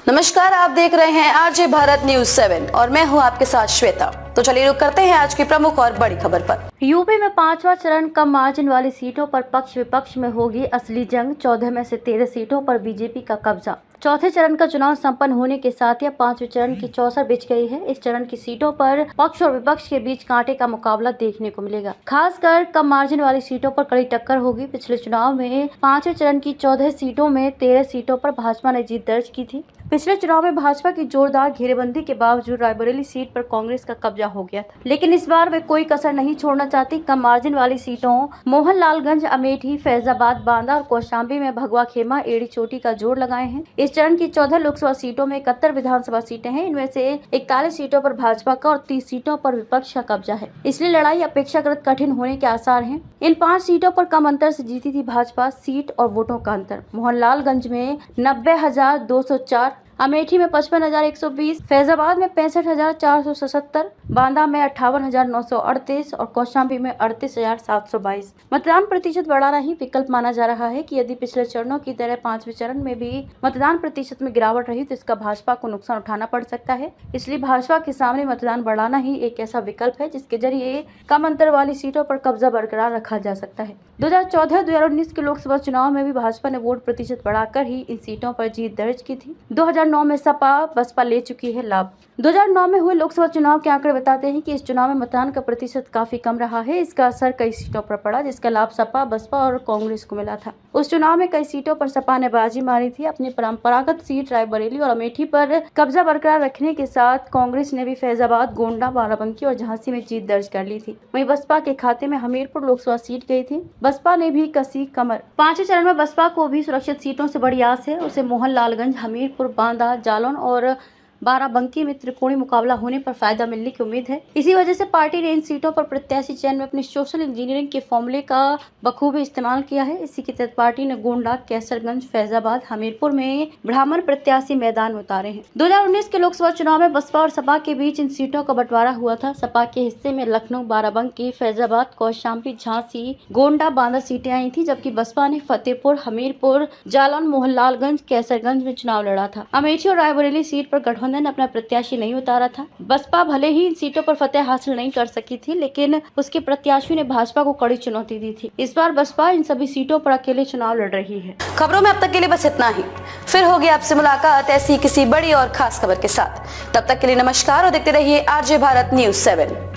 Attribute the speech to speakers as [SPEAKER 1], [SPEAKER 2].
[SPEAKER 1] नमस्कार, आप देख रहे हैं आरजे भारत न्यूज 7 और मैं हूं आपके साथ श्वेता। तो चलिए रुक करते हैं आज की प्रमुख और बड़ी खबर पर।
[SPEAKER 2] यूपी में 5वां चरण कम मार्जिन वाली सीटों पर पक्ष विपक्ष में होगी असली जंग। 14 में से 13 सीटों पर बीजेपी का कब्जा। चौथे चरण का चुनाव संपन्न होने के साथ ही 5वें चरण की चौसर बिछ गई है। इस चरण की सीटों पर पक्ष और विपक्ष के बीच कांटे का मुकाबला देखने को मिलेगा। खासकर कम मार्जिन वाली सीटों पर कड़ी टक्कर होगी। पिछले चुनाव में 5वें चरण की 14 सीटों में 13 सीटों पर भाजपा ने जीत दर्ज की थी। पिछले चुनाव में भाजपा की जोरदार घेरेबंदी के बावजूद रायबरेली सीट पर कांग्रेस का कब्जा हो गया था, लेकिन इस बार वे कोई कसर नहीं छोड़ना चाहती। कम मार्जिन वाली सीटों मोहनलालगंज, अमेठी, फैजाबाद, बांदा और कौशाम्बी में भगवा खेमा, एड़ी चोटी का जोर लगाए हैं। इस चरण की 14 लोकसभा सीटों में 71 विधानसभा सीटें हैं। इनमें से 41 सीटों पर भाजपा का और 30 सीटों पर विपक्ष का कब्जा है, इसलिए लड़ाई अपेक्षाकृत कठिन होने के आसार हैं। इन 5 सीटों पर कम अंतर से जीती थी भाजपा। सीट और वोटों का अंतर: मोहनलालगंज में 90,204, अमेठी में 55,120, फैजाबाद में 65,477, बांदा में 58,938 और कौशाम्बी में 38,722। मतदान प्रतिशत बढ़ाना ही विकल्प माना जा रहा है कि यदि पिछले चरणों की तरह 5वें चरण में भी मतदान प्रतिशत में गिरावट रही तो इसका भाजपा को नुकसान उठाना पड़ सकता है। इसलिए भाजपा के सामने मतदान बढ़ाना ही एक ऐसा विकल्प है जिसके जरिए कम अंतर वाली सीटों पर कब्जा बरकरार रखा जा सकता है। 2014-2019 के लोकसभा चुनाव में भी भाजपा ने वोट प्रतिशत बढ़ाकर ही इन सीटों पर जीत दर्ज की थी। 2009 में सपा बसपा ले चुकी है लाभ। 2009 में हुए लोकसभा चुनाव के आंकड़े बताते हैं कि इस चुनाव में मतदान का प्रतिशत काफी कम रहा है। इसका असर कई सीटों पर पड़ा, जिसका लाभ सपा, बसपा और कांग्रेस को मिला था। उस चुनाव में कई सीटों पर सपा ने बाजी मारी थी। अपनी परंपरागत सीट रायबरेली और अमेठी पर कब्जा बरकरार रखने के साथ कांग्रेस ने भी फैजाबाद, गोंडा, बाराबंकी और झांसी में जीत दर्ज कर ली थी। वहीं बसपा के खाते में हमीरपुर लोकसभा सीट गई थी। बसपा ने भी कसी कमर। 5वें चरण में बसपा को भी सुरक्षित सीटों से बड़ी आस है। उसे मोहनलालगंज, हमीरपुर, बांदा, जालौन और बाराबंकी में त्रिकोणीय मुकाबला होने पर फायदा मिलने की उम्मीद है। इसी वजह से पार्टी ने इन सीटों पर प्रत्याशी चयन में अपने सोशल इंजीनियरिंग के फॉर्मूले का बखूबी इस्तेमाल किया है। इसी के तहत पार्टी ने गोंडा, कैसरगंज, फैजाबाद, हमीरपुर में ब्राह्मण प्रत्याशी मैदान में उतारे हैं। 2019 के लोकसभा चुनाव में बसपा और सपा के बीच इन सीटों का बंटवारा हुआ था। सपा के हिस्से में लखनऊ, बाराबंकी, फैजाबाद, कौशाम्बी, झांसी, गोंडा, बांदा सीटें आई थी, जबकि बसपा ने फतेहपुर, हमीरपुर, जालौन, मोहनलालगंज, कैसरगंज में चुनाव लड़ा था। अमेठी और रायबरेली सीट पर गठबंधन ने अपना प्रत्याशी नहीं उतारा था। बसपा भले ही इन सीटों पर फतेह हासिल नहीं कर सकी थी, लेकिन उसके प्रत्याशियों ने भाजपा को कड़ी चुनौती दी थी। इस बार बसपा इन सभी सीटों पर अकेले चुनाव लड़ रही है।
[SPEAKER 1] खबरों में अब तक के लिए बस इतना ही। फिर होगी आपसे मुलाकात ऐसी किसी बड़ी और खास खबर के साथ। तब तक के लिए नमस्कार और देखते रहिए आरजे भारत न्यूज 7।